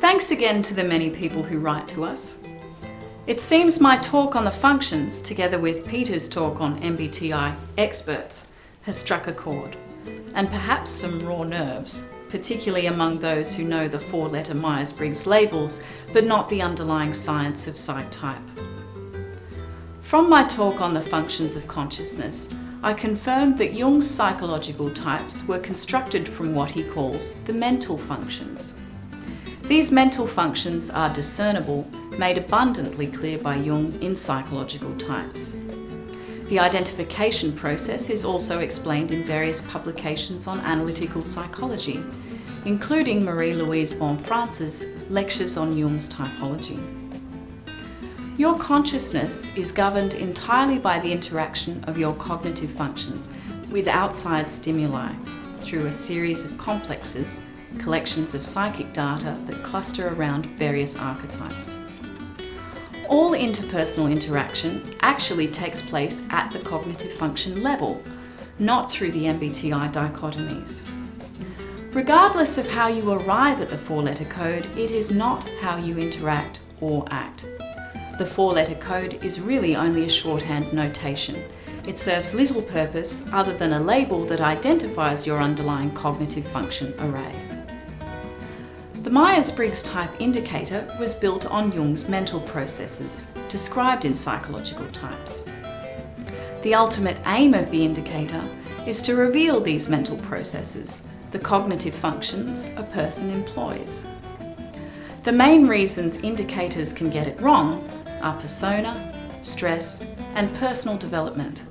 Thanks again to the many people who write to us. It seems my talk on the functions, together with Peter's talk on MBTI experts, has struck a chord, and perhaps some raw nerves, particularly among those who know the four-letter Myers-Briggs labels, but not the underlying science of Psyche-Type. From my talk on the functions of consciousness, I confirmed that Jung's psychological types were constructed from what he calls the mental functions. These mental functions are discernible, made abundantly clear by Jung in Psychological Types. The identification process is also explained in various publications on analytical psychology, including Marie-Louise von Franz's Lectures on Jung's Typology. Your consciousness is governed entirely by the interaction of your cognitive functions with outside stimuli through a series of complexes, collections of psychic data that cluster around various archetypes. All interpersonal interaction actually takes place at the cognitive function level, not through the MBTI dichotomies. Regardless of how you arrive at the four-letter code, it is not how you interact or act. The four-letter code is really only a shorthand notation. It serves little purpose other than a label that identifies your underlying cognitive function array. The Myers-Briggs type indicator was built on Jung's mental processes, described in Psychological Types. The ultimate aim of the indicator is to reveal these mental processes, the cognitive functions a person employs. The main reasons indicators can get it wrong are persona, stress, and personal development.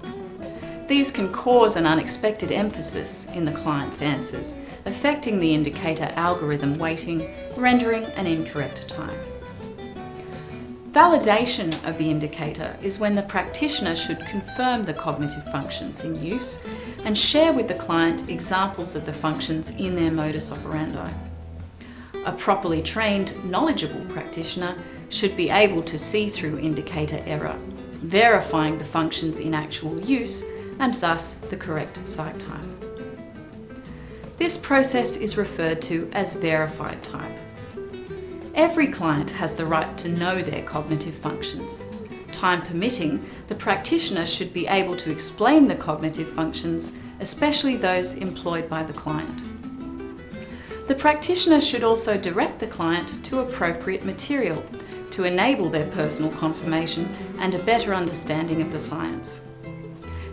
These can cause an unexpected emphasis in the client's answers, affecting the indicator algorithm weighting, rendering an incorrect type. Validation of the indicator is when the practitioner should confirm the cognitive functions in use and share with the client examples of the functions in their modus operandi. A properly trained, knowledgeable practitioner should be able to see through indicator error, verifying the functions in actual use and thus the correct psych type. This process is referred to as verified type. Every client has the right to know their cognitive functions. Time permitting, the practitioner should be able to explain the cognitive functions, especially those employed by the client. The practitioner should also direct the client to appropriate material to enable their personal confirmation and a better understanding of the science.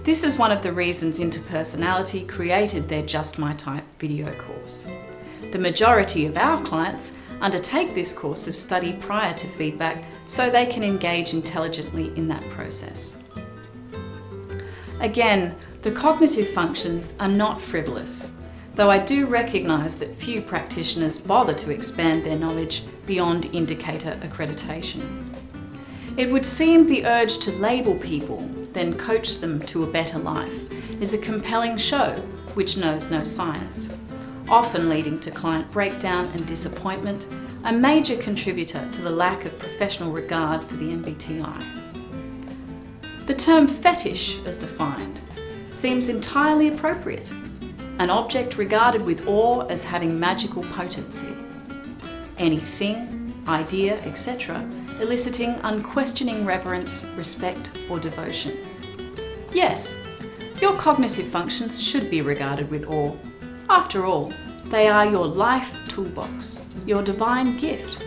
This is one of the reasons InterPersonality created their Just My Type video course. The majority of our clients undertake this course of study prior to feedback so they can engage intelligently in that process. Again, the cognitive functions are not frivolous, though I do recognise that few practitioners bother to expand their knowledge beyond indicator accreditation. It would seem the urge to label people, then coach them to a better life, is a compelling show which knows no science, often leading to client breakdown and disappointment, a major contributor to the lack of professional regard for the MBTI. The term fetish, as defined, seems entirely appropriate, an object regarded with awe as having magical potency. Anything, idea, etc., eliciting unquestioning reverence, respect, or devotion. Yes, your cognitive functions should be regarded with awe. After all, they are your life toolbox, your divine gift,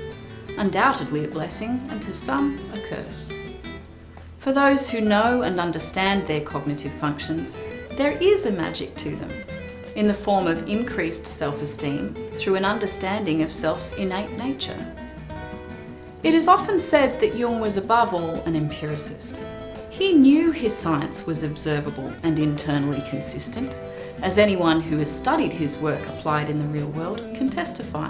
undoubtedly a blessing and to some a curse. For those who know and understand their cognitive functions, there is a magic to them, in the form of increased self-esteem through an understanding of self's innate nature. It is often said that Jung was above all an empiricist. He knew his science was observable and internally consistent, as anyone who has studied his work applied in the real world can testify.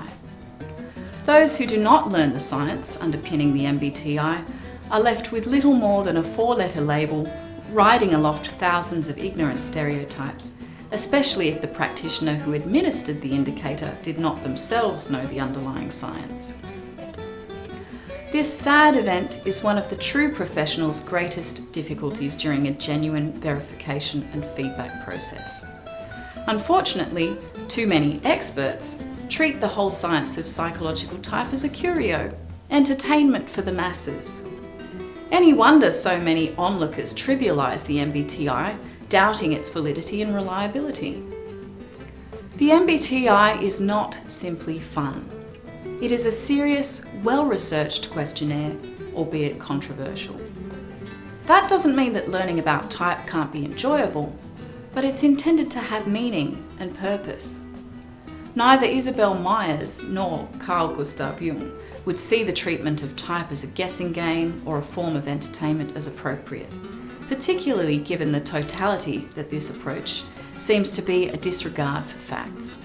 Those who do not learn the science underpinning the MBTI are left with little more than a four-letter label riding aloft thousands of ignorant stereotypes, especially if the practitioner who administered the indicator did not themselves know the underlying science. This sad event is one of the true professional's greatest difficulties during a genuine verification and feedback process. Unfortunately, too many experts treat the whole science of psychological type as a curio, entertainment for the masses. Any wonder so many onlookers trivialise the MBTI, doubting its validity and reliability. The MBTI is not simply fun. It is a serious, well-researched questionnaire, albeit controversial. That doesn't mean that learning about type can't be enjoyable, but it's intended to have meaning and purpose. Neither Isabel Myers nor Carl Gustav Jung would see the treatment of type as a guessing game or a form of entertainment as appropriate, particularly given the totality that this approach seems to be a disregard for facts.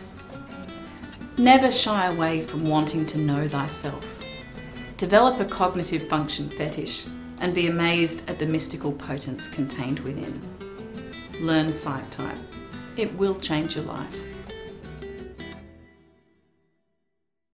Never shy away from wanting to know thyself. Develop a cognitive function fetish and be amazed at the mystical potence contained within. Learn Psyche-Type. It will change your life.